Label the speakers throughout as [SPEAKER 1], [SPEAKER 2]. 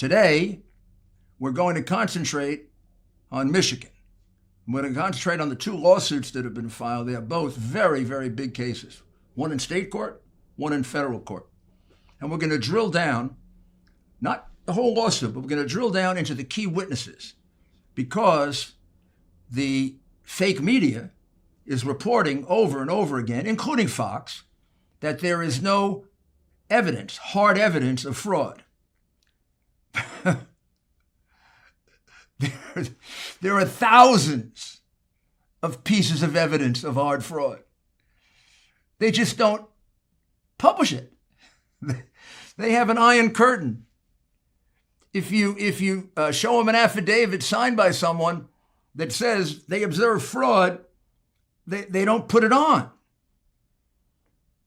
[SPEAKER 1] Today, we're going to concentrate on Michigan. We're going to concentrate on the two lawsuits that have been filed. They are both very, very big cases. One in state court, one in federal court. And we're going to drill down, not the whole lawsuit, but we're going to drill down into the key witnesses, because the fake media is reporting over and over again, including Fox, that there is no evidence, hard evidence of fraud. There are thousands of pieces of evidence of hard fraud. They just don't publish it. They have an iron curtain. If you show them an affidavit signed by someone that says they observed fraud, they don't put it on.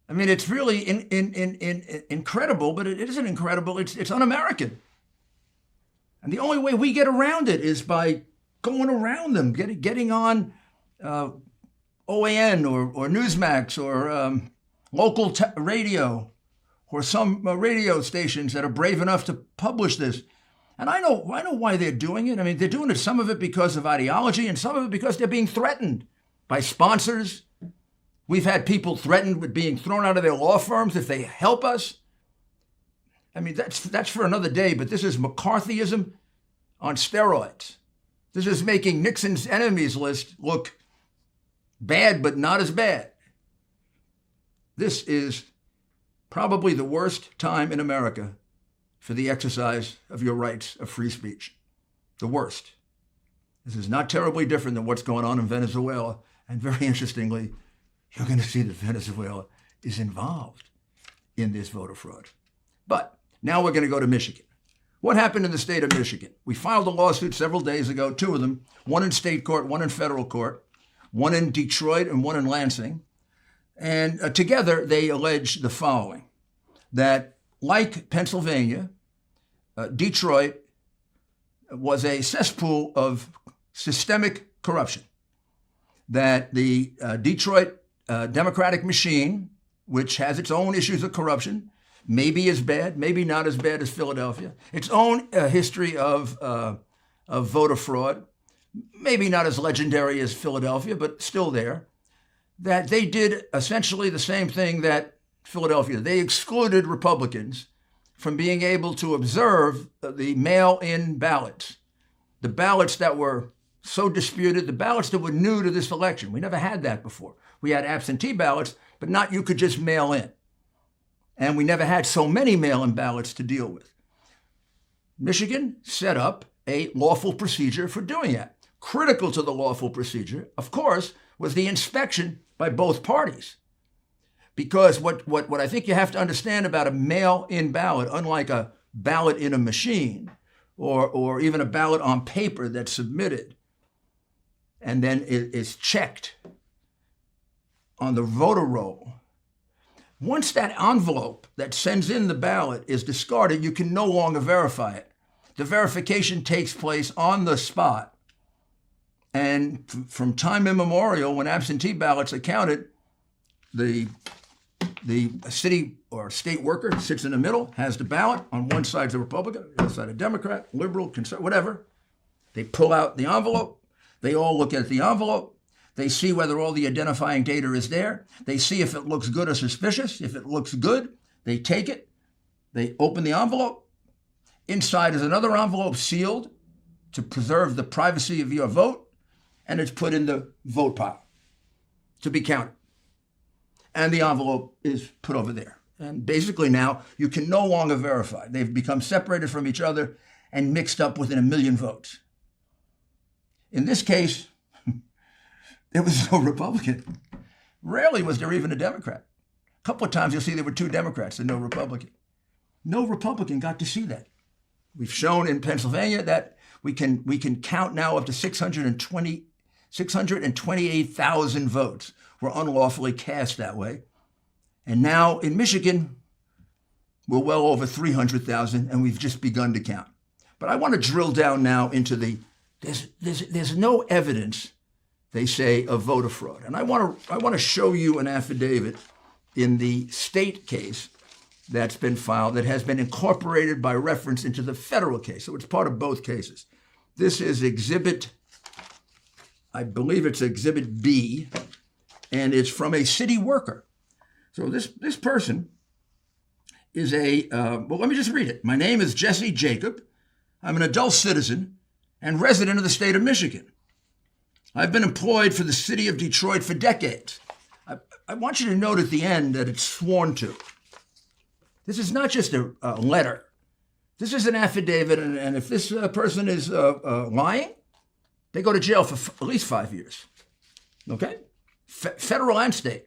[SPEAKER 1] I mean, it's really incredible, but it isn't incredible. It's un-American. And the only way we get around it is by going around them, getting on OAN or Newsmax or local radio or some radio stations that are brave enough to publish this. And I know why they're doing it. I mean, they're doing it, some of it because of ideology and some of it because they're being threatened by sponsors. We've had people threatened with being thrown out of their law firms if they help us. I mean, that's for another day, but this is McCarthyism on steroids. This is making Nixon's enemies list look bad, but not as bad. This is probably the worst time in America for the exercise of your rights of free speech. The worst. This is not terribly different than what's going on in Venezuela. And very interestingly, you're going to see that Venezuela is involved in this voter fraud. But now we're going to go to Michigan. What happened in the state of Michigan? We filed a lawsuit several days ago, two of them, one in state court, one in federal court, one in Detroit and one in Lansing. And together they allege the following, that like Pennsylvania, Detroit was a cesspool of systemic corruption, that the Detroit Democratic machine, which has its own issues of corruption, maybe as bad, maybe not as bad as Philadelphia, its own history of voter fraud, maybe not as legendary as Philadelphia, but still there, that they did essentially the same thing that Philadelphia. They excluded Republicans from being able to observe the mail-in ballots, the ballots that were so disputed, the ballots that were new to this election. We never had that before. We had absentee ballots, but not you could just mail in. And we never had so many mail-in ballots to deal with. Michigan set up a lawful procedure for doing that. Critical to the lawful procedure, of course, was the inspection by both parties. Because what I think you have to understand about a mail-in ballot, unlike a ballot in a machine or even a ballot on paper that's submitted and then it is checked on the voter roll, once that envelope that sends in the ballot is discarded, you can no longer verify it. The verification takes place on the spot. And from time immemorial, when absentee ballots are counted, the city or state worker sits in the middle, has the ballot. On one side is a Republican, the other side a Democrat, liberal, conservative, whatever. They pull out the envelope. They all look at the envelope. They see whether all the identifying data is there. They see if it looks good or suspicious. If it looks good, they take it. They open the envelope. Inside is another envelope sealed to preserve the privacy of your vote, and it's put in the vote pile to be counted. And the envelope is put over there. And basically now you can no longer verify. They've become separated from each other and mixed up within 1 million votes. In this case, there was no Republican. Rarely was there even a Democrat. A couple of times you'll see there were 2 Democrats and no Republican. No Republican got to see that. We've shown in Pennsylvania that we can count now up to 628,000 votes were unlawfully cast that way. And now in Michigan, we're well over 300,000 and we've just begun to count. But I want to drill down now into there's no evidence, they say, of voter fraud. And I want to show you an affidavit in the state case that's been filed that has been incorporated by reference into the federal case. So it's part of both cases. This is exhibit, I believe it's exhibit B, and it's from a city worker. So this person is well, let me just read it. My name is Jesse Jacob. I'm an adult citizen and resident of the state of Michigan. I've been employed for the city of Detroit for decades. I want you to note at the end that it's sworn to. This is not just a letter. This is an affidavit, and if this person is lying, they go to jail for at least 5 years. Okay? Federal and state,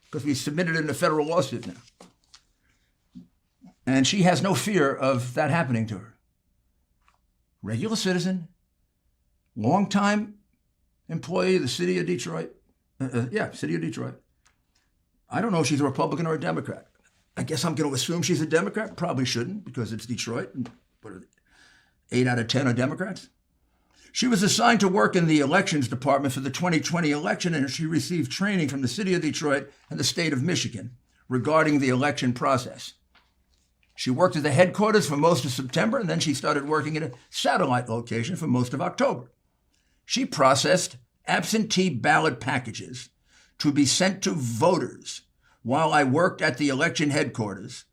[SPEAKER 1] because we submitted it in a federal lawsuit now. And she has no fear of that happening to her. Regular citizen, longtime employee of the city of Detroit. City of Detroit. I don't know if she's a Republican or a Democrat. I guess I'm going to assume she's a Democrat. Probably shouldn't, because it's Detroit. And what are they? 8 out of 10 are Democrats. She was assigned to work in the elections department for the 2020 election, and she received training from the city of Detroit and the state of Michigan regarding the election process. She worked at the headquarters for most of September, and then she started working at a satellite location for most of October. She processed absentee ballot packages to be sent to voters while I worked at the election headquarters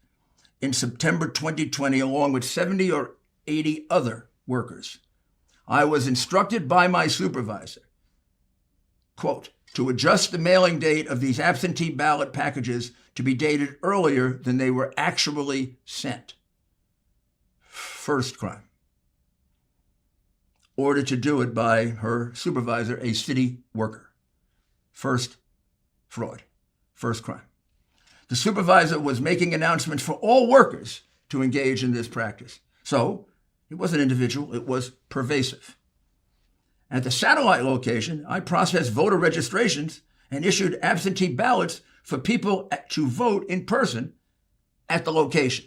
[SPEAKER 1] in September 2020, along with 70 or 80 other workers. I was instructed by my supervisor, quote, to adjust the mailing date of these absentee ballot packages to be dated earlier than they were actually sent. First crime. Ordered to do it by her supervisor, a city worker. First fraud. First crime. The supervisor was making announcements for all workers to engage in this practice. So it wasn't individual, it was pervasive. At the satellite location, I processed voter registrations and issued absentee ballots for people to vote in person at the location.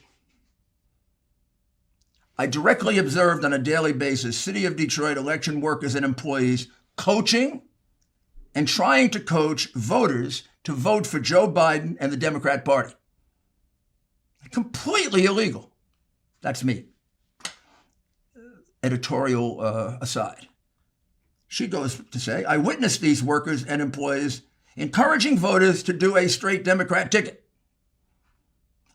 [SPEAKER 1] I directly observed on a daily basis City of Detroit election workers and employees coaching and trying to coach voters to vote for Joe Biden and the Democrat Party. Completely illegal. That's me. Editorial aside. She goes to say, I witnessed these workers and employees encouraging voters to do a straight Democrat ticket.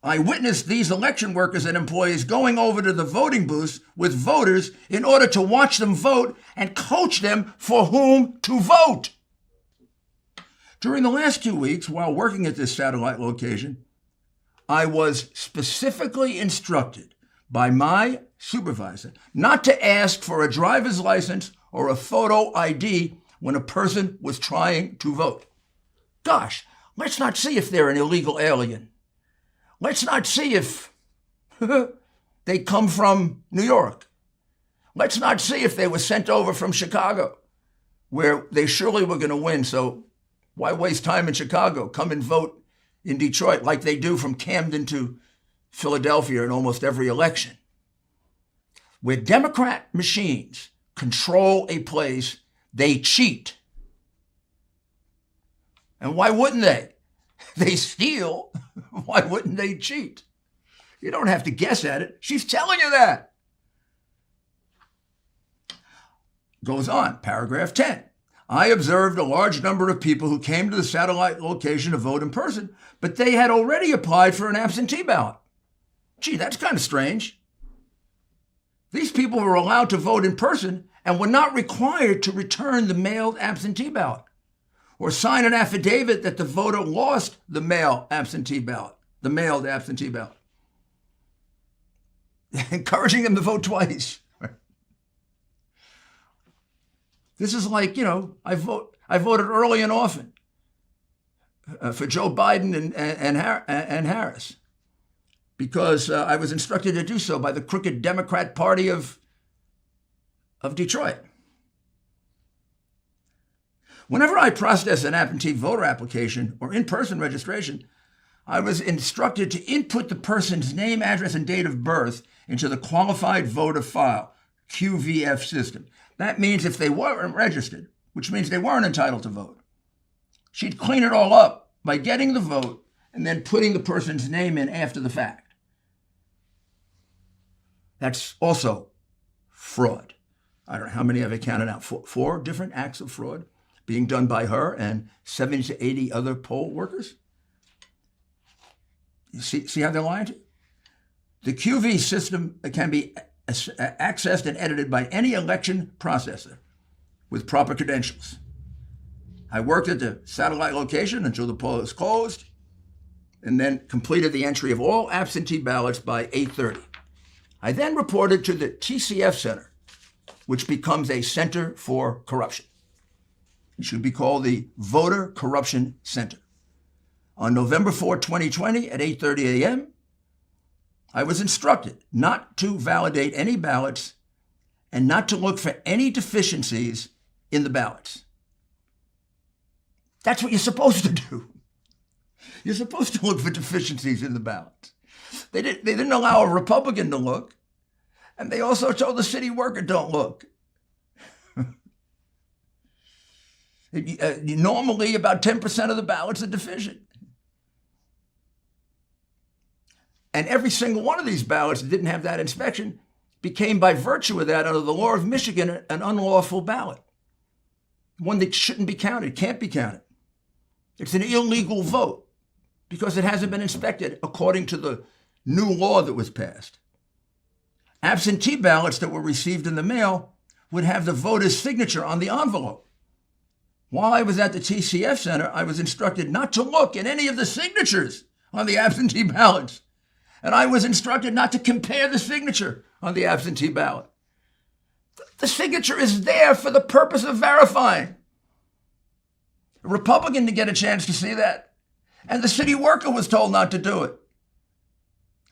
[SPEAKER 1] I witnessed these election workers and employees going over to the voting booths with voters in order to watch them vote and coach them for whom to vote. During the last 2 weeks, while working at this satellite location, I was specifically instructed by my supervisor not to ask for a driver's license or a photo ID when a person was trying to vote. Gosh, let's not see if they're an illegal alien. Let's not see if they come from New York. Let's not see if they were sent over from Chicago, where they surely were going to win. So why waste time in Chicago? Come and vote in Detroit like they do from Camden to Philadelphia in almost every election. Where Democrat machines control a place, they cheat. And why wouldn't they? They steal. Why wouldn't they cheat? You don't have to guess at it. She's telling you that. Goes on, paragraph 10. I observed a large number of people who came to the satellite location to vote in person, but they had already applied for an absentee ballot. Gee, that's kind of strange. These people were allowed to vote in person and were not required to return the mailed absentee ballot or sign an affidavit that the voter lost the mailed absentee ballot. Encouraging them to vote twice. This is like, I voted early and often for Joe Biden and Harris because I was instructed to do so by the crooked Democrat Party of Detroit. Whenever I process an absentee voter application or in-person registration, I was instructed to input the person's name, address, and date of birth into the qualified voter file, QVF system. That means if they weren't registered, which means they weren't entitled to vote, she'd clean it all up by getting the vote and then putting the person's name in after the fact. That's also fraud. I don't know how many I've counted out. Four different acts of fraud being done by her and 70 to 80 other poll workers. You see how they're lying to you? The QV system can be accessed and edited by any election processor with proper credentials. I worked at the satellite location until the poll was closed, and then completed the entry of all absentee ballots by 8:30. I then reported to the TCF Center, which becomes a center for corruption. It should be called the Voter Corruption Center. On November 4, 2020 at 8:30 a.m., I was instructed not to validate any ballots and not to look for any deficiencies in the ballots. That's what you're supposed to do. You're supposed to look for deficiencies in the ballots. They didn't allow a Republican to look, and they also told the city worker, don't look. Normally, about 10% of the ballots are deficient. And every single one of these ballots that didn't have that inspection became, by virtue of that, under the law of Michigan, an unlawful ballot. One that shouldn't be counted, can't be counted. It's an illegal vote because it hasn't been inspected according to the new law that was passed. Absentee ballots that were received in the mail would have the voter's signature on the envelope. While I was at the TCF Center, I was instructed not to look at any of the signatures on the absentee ballots. And I was instructed not to compare the signature on the absentee ballot. The signature is there for the purpose of verifying. A Republican didn't get a chance to see that. And the city worker was told not to do it.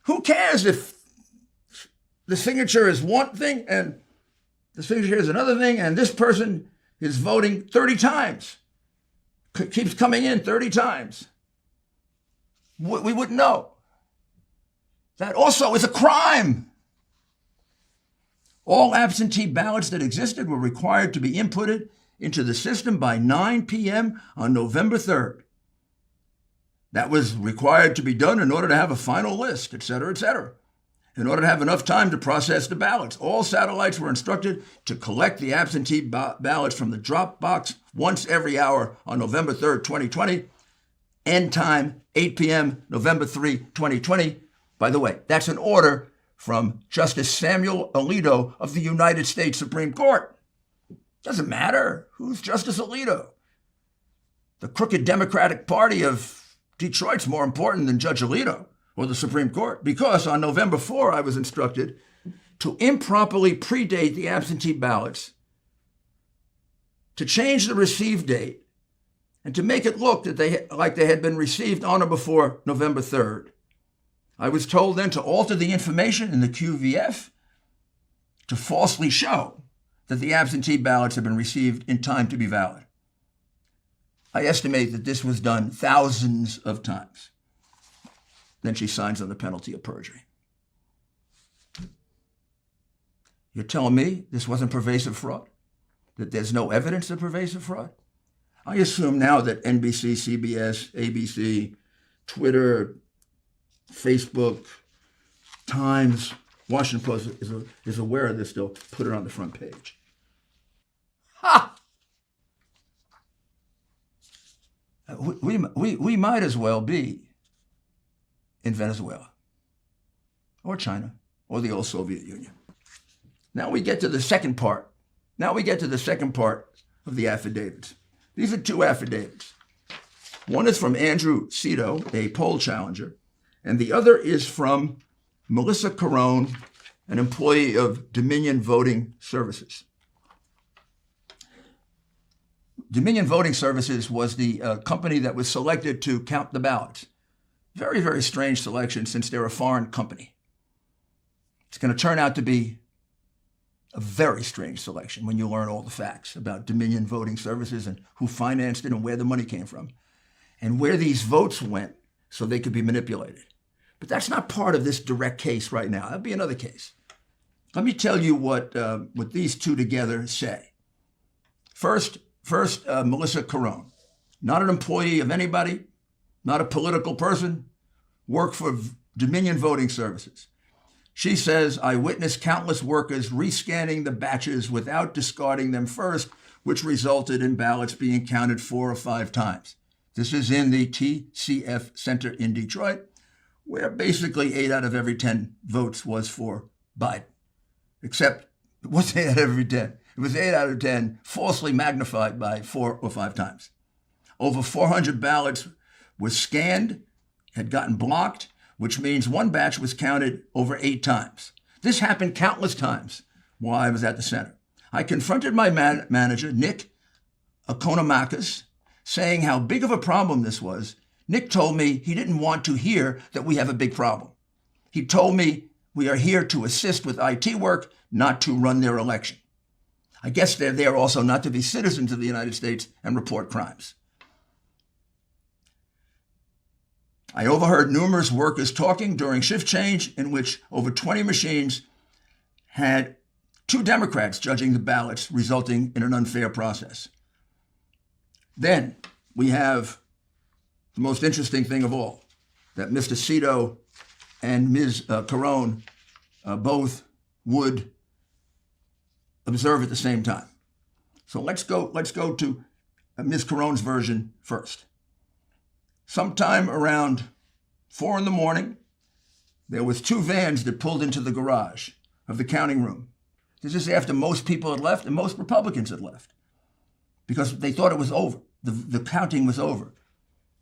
[SPEAKER 1] Who cares if the signature is one thing and the signature is another thing, and this person is voting 30 times, keeps coming in 30 times? We wouldn't know. That also is a crime. All absentee ballots that existed were required to be inputted into the system by 9 p.m. on November 3rd. That was required to be done in order to have a final list, et cetera, in order to have enough time to process the ballots. All satellites were instructed to collect the absentee ballots from the drop box once every hour on November 3rd, 2020. End time, 8 p.m., November 3, 2020. By the way, that's an order from Justice Samuel Alito of the United States Supreme Court. Doesn't matter who's Justice Alito. The crooked Democratic Party of Detroit's more important than Judge Alito or the Supreme Court, because on November 4, I was instructed to improperly predate the absentee ballots, to change the receive date, and to make it look that they had been received on or before November 3rd. I was told then to alter the information in the QVF to falsely show that the absentee ballots had been received in time to be valid. I estimate that this was done thousands of times. Then she signs on the penalty of perjury. You're telling me this wasn't pervasive fraud? That there's no evidence of pervasive fraud? I assume now that NBC, CBS, ABC, Twitter, Facebook, Times, Washington Post is aware of this. They'll put it on the front page. Ha! We might as well be in Venezuela or China or the old Soviet Union. Now we get to the second part. Of the affidavits. These are two affidavits. One is from Andrew Cito, a poll challenger, and the other is from Melissa Carone, an employee of Dominion Voting Services. Dominion Voting Services was the company that was selected to count the ballots. Very, very strange selection since they're a foreign company. It's going to turn out to be a very strange selection when you learn all the facts about Dominion Voting Services and who financed it and where the money came from and where these votes went so they could be manipulated. But that's not part of this direct case right now. That'll be another case. Let me tell you what these two together say. First, Melissa Carone, not an employee of anybody, not a political person, worked for Dominion Voting Services. She says, I witnessed countless workers rescanning the batches without discarding them first, which resulted in ballots being counted 4 or 5 times. This is in the TCF Center in Detroit, where basically 8 out of every 10 votes was for Biden. Except it wasn't 8 out of every 10. It was 8 out of 10 falsely magnified by 4 or 5 times. Over 400 ballots were scanned, had gotten blocked, which means one batch was counted over 8 times. This happened countless times while I was at the center. I confronted my manager, Nick Okonomakis, saying how big of a problem this was. Nick told me he didn't want to hear that we have a big problem. He told me we are here to assist with IT work, not to run their election. I guess they're there also not to be citizens of the United States and report crimes. I overheard numerous workers talking during shift change in which over 20 machines had 2 Democrats judging the ballots, resulting in an unfair process. Then we have the most interesting thing of all, that Mr. Cito and Ms. Carone both would observe at the same time. So let's go to Ms. Carone's version first. Sometime around 4 a.m, there was 2 vans that pulled into the garage of the counting room. This is after most people had left and most Republicans had left because they thought it was over. The counting was over.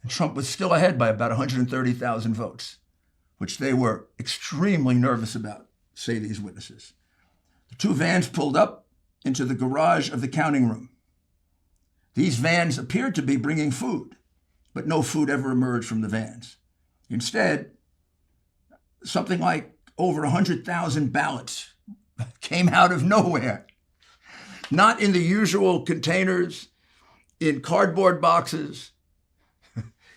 [SPEAKER 1] And Trump was still ahead by about 130,000 votes, which they were extremely nervous about, say these witnesses. The 2 vans pulled up into the garage of the counting room. These vans appeared to be bringing food, but no food ever emerged from the vans. Instead, something like over 100,000 ballots came out of nowhere, not in the usual containers, in cardboard boxes,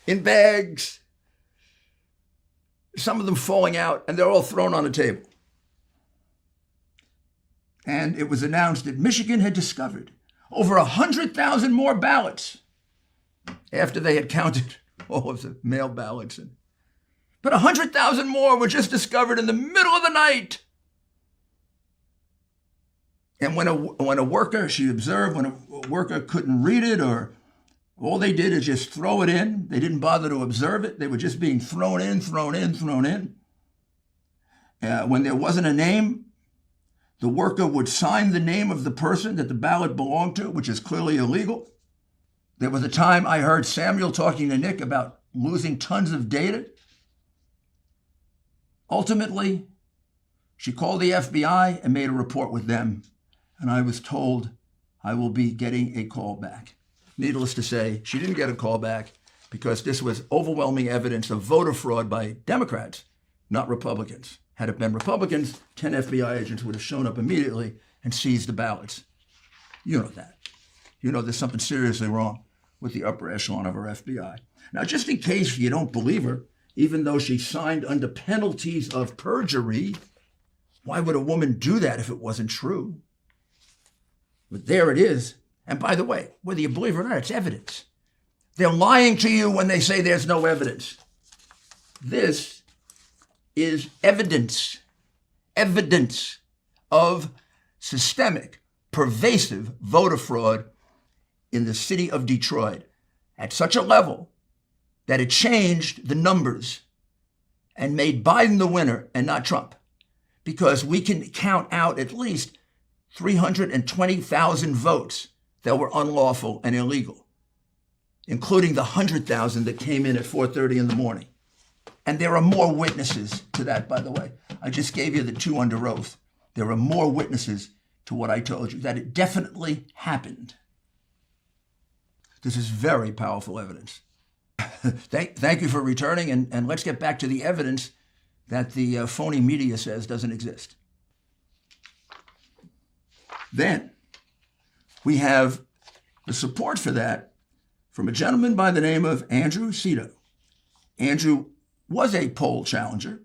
[SPEAKER 1] in bags, some of them falling out, and they're all thrown on a table. And it was announced that Michigan had discovered over 100,000 more ballots after they had counted all of the mail ballots. But 100,000 more were just discovered in the middle of the night. And when a worker, she observed, when a worker couldn't read it, or all they did is just throw it in, they didn't bother to observe it. They were just being thrown in. When there wasn't a name, the worker would sign the name of the person that the ballot belonged to, which is clearly illegal. There was a time I heard Samuel talking to Nick about losing tons of data. Ultimately, she called the FBI and made a report with them, and I was told I will be getting a call back. Needless to say, she didn't get a call back because this was overwhelming evidence of voter fraud by Democrats, not Republicans. Had it been Republicans, 10 FBI agents would have shown up immediately and seized the ballots. You know that. You know there's something seriously wrong with the upper echelon of our FBI. Now, just in case you don't believe her, even though she signed under penalties of perjury, why would a woman do that if it wasn't true? But there it is. And by the way, whether you believe it or not, it's evidence. They're lying to you when they say there's no evidence. This is evidence of systemic, pervasive voter fraud in the city of Detroit at such a level that it changed the numbers and made Biden the winner and not Trump. Because we can count out at least 320,000 votes that were unlawful and illegal, including the 100,000 that came in at 4:30 in the morning. And there are more witnesses to that, by the way. I just gave you the 2 under oath. There are more witnesses to what I told you, that it definitely happened. This is very powerful evidence. Thank you for returning, and let's get back to the evidence that the phony media says doesn't exist. Then we have the support for that from a gentleman by the name of Andrew Cito. Andrew was a poll challenger.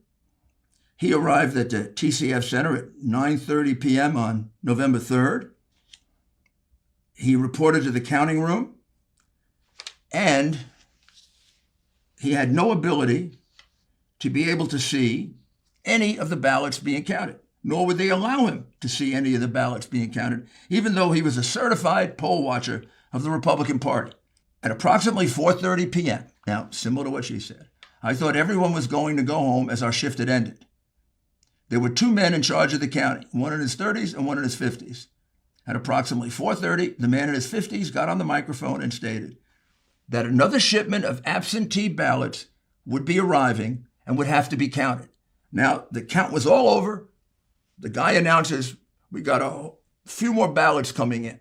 [SPEAKER 1] He arrived at the TCF Center at 9:30 p.m. on November 3rd. He reported to the counting room, and he had no ability to be able to see any of the ballots being counted, nor would they allow him to see any of the ballots being counted, even though he was a certified poll watcher of the Republican Party. At approximately 4:30 p.m., now, similar to what she said, I thought everyone was going to go home as our shift had ended. There were two men in charge of the counting, one in his 30s and one in his 50s. At approximately 4:30, the man in his 50s got on the microphone and stated that another shipment of absentee ballots would be arriving and would have to be counted. Now, the count was all over. The guy announces, we got a few more ballots coming in.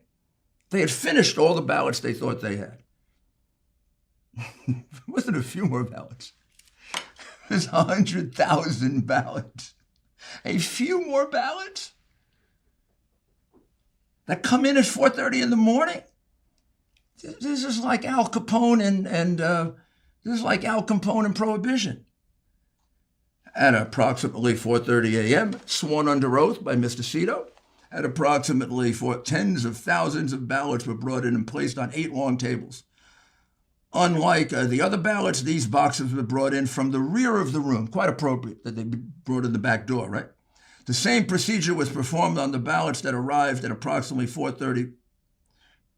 [SPEAKER 1] They had finished all the ballots they thought they had. It wasn't a few more ballots. There's 100,000 ballots. A few more ballots that come in at 4:30 in the morning. This is like Al Capone and this is like Al Capone and Prohibition. At approximately 4:30 a.m., sworn under oath by Mr. Cito, at approximately tens of thousands of ballots were brought in and placed on 8 long tables. Unlike the other ballots, these boxes were brought in from the rear of the room. Quite appropriate that they be brought in the back door, right? The same procedure was performed on the ballots that arrived at approximately 4:30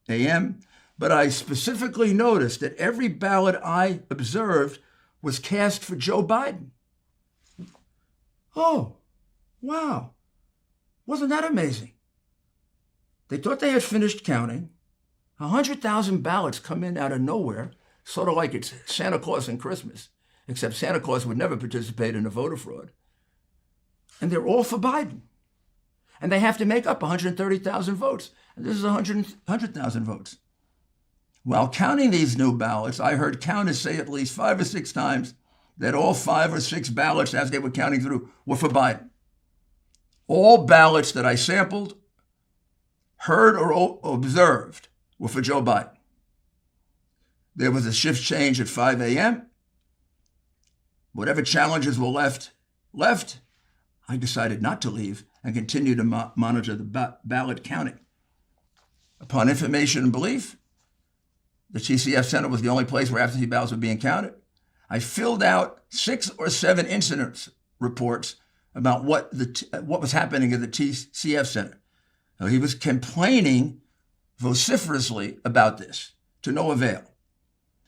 [SPEAKER 1] a.m., but I specifically noticed that every ballot I observed was cast for Joe Biden. Oh, wow. Wasn't that amazing? They thought they had finished counting. 100,000 ballots come in out of nowhere, sort of like it's Santa Claus and Christmas, except Santa Claus would never participate in a voter fraud. And they're all for Biden. And they have to make up 130,000 votes. And this is 100,000 votes. While counting these new ballots, I heard counters say at least 5 or 6 times that all 5 or 6 ballots as they were counting through were for Biden. All ballots that I sampled, heard, or observed were for Joe Biden. There was a shift change at 5 a.m. Whatever challenges were left, I decided not to leave and continue to monitor the ballot counting. Upon information and belief, the TCF Center was the only place where absentee ballots were being counted. I filled out 6 or 7 incident reports about what was happening at the TCF Center. Now, he was complaining vociferously about this, to no avail.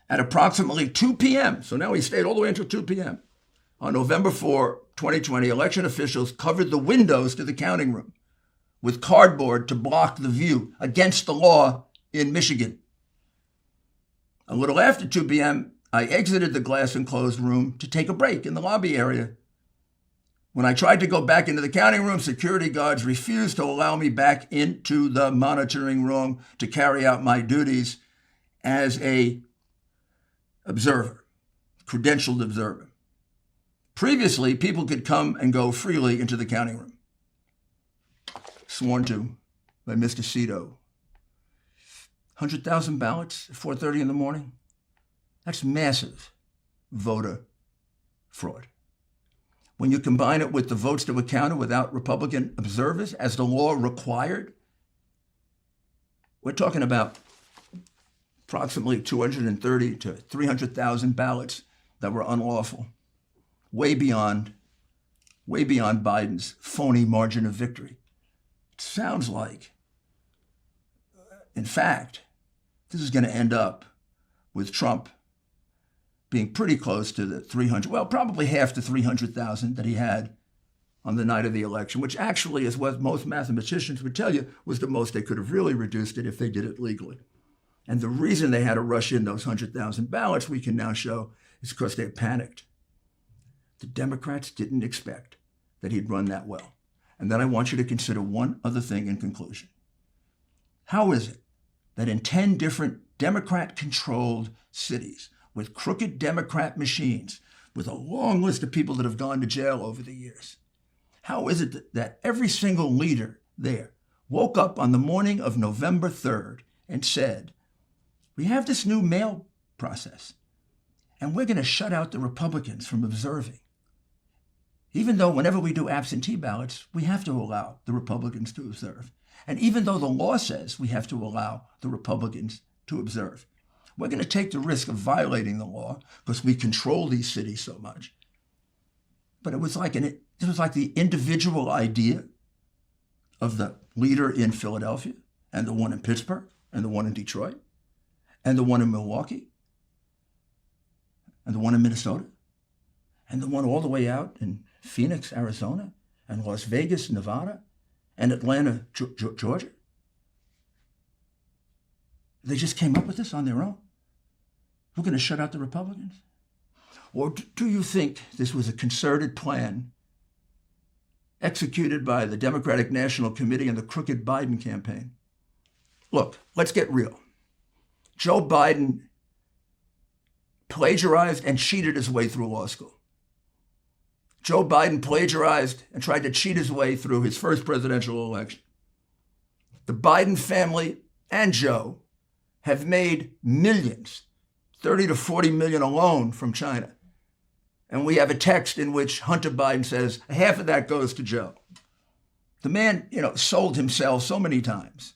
[SPEAKER 1] At approximately 2 p.m., so now he stayed all the way until 2 p.m., on November 4, 2020, election officials covered the windows to the counting room with cardboard to block the view, against the law in Michigan. A little after 2 p.m., I exited the glass-enclosed room to take a break in the lobby area. When I tried to go back into the counting room, security guards refused to allow me back into the monitoring room to carry out my duties as a observer, credentialed observer. Previously, people could come and go freely into the counting room. Sworn to by Mr. Cito. 100,000 ballots at 4:30 in the morning? That's massive voter fraud. When you combine it with the votes that were counted without Republican observers, as the law required, we're talking about approximately 230 to 300,000 ballots that were unlawful, way beyond Biden's phony margin of victory. It sounds like, in fact, this is going to end up with Trump being pretty close to the 300, well, probably half the 300,000 that he had on the night of the election, which actually is what most mathematicians would tell you was the most they could have really reduced it if they did it legally. And the reason they had to rush in those 100,000 ballots, we can now show, is because they panicked. The Democrats didn't expect that he'd run that well. And then I want you to consider one other thing in conclusion. How is it that in 10 different Democrat-controlled cities, with crooked Democrat machines, with a long list of people that have gone to jail over the years, how is it that every single leader there woke up on the morning of November 3rd and said, we have this new mail process, and we're going to shut out the Republicans from observing. Even though whenever we do absentee ballots, we have to allow the Republicans to observe. And even though the law says we have to allow the Republicans to observe, we're going to take the risk of violating the law because we control these cities so much. But it was like an This was like the individual idea of the leader in Philadelphia, and the one in Pittsburgh, and the one in Detroit, and the one in Milwaukee, and the one in Minnesota, and the one all the way out in Phoenix, Arizona, and Las Vegas, Nevada, and Atlanta, Georgia. They just came up with this on their own. We're going to shut out the Republicans? Or do you think this was a concerted plan executed by the Democratic National Committee and the crooked Biden campaign? Look, let's get real. Joe Biden plagiarized and cheated his way through law school. Joe Biden plagiarized and tried to cheat his way through his first presidential election. The Biden family and Joe have made millions, 30 to 40 million alone from China. And we have a text in which Hunter Biden says half of that goes to Joe. The man, sold himself so many times.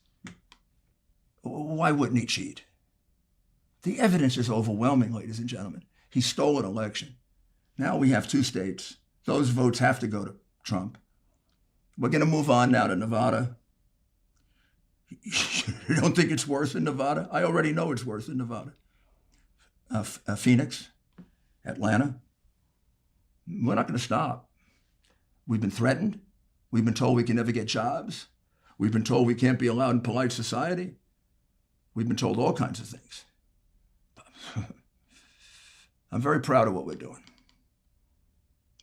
[SPEAKER 1] Why wouldn't he cheat? The evidence is overwhelming, ladies and gentlemen. He stole an election. Now we have 2 states. Those votes have to go to Trump. We're going to move on now to Nevada. You don't think it's worse in Nevada? I already know it's worse in Nevada. Phoenix, Atlanta. We're not going to stop. We've been threatened. We've been told we can never get jobs. We've been told we can't be allowed in polite society. We've been told all kinds of things. I'm very proud of what we're doing.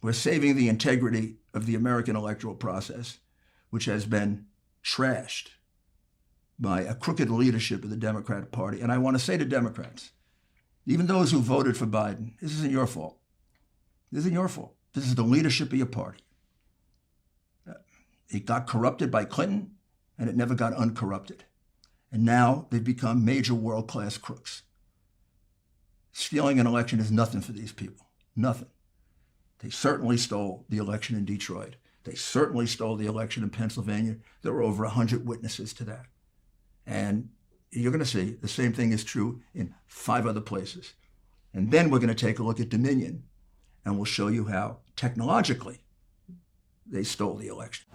[SPEAKER 1] We're saving the integrity of the American electoral process, which has been trashed by a crooked leadership of the Democratic Party. And I want to say to Democrats, even those who voted for Biden, this isn't your fault. This isn't your fault. This is the leadership of your party. It got corrupted by Clinton, and it never got uncorrupted. And now they've become major world-class crooks. Stealing an election is nothing for these people. Nothing. They certainly stole the election in Detroit. They certainly stole the election in Pennsylvania. There were over 100 witnesses to that. And you're going to see the same thing is true in 5 other places. And then we're going to take a look at Dominion, and we'll show you how technologically they stole the election.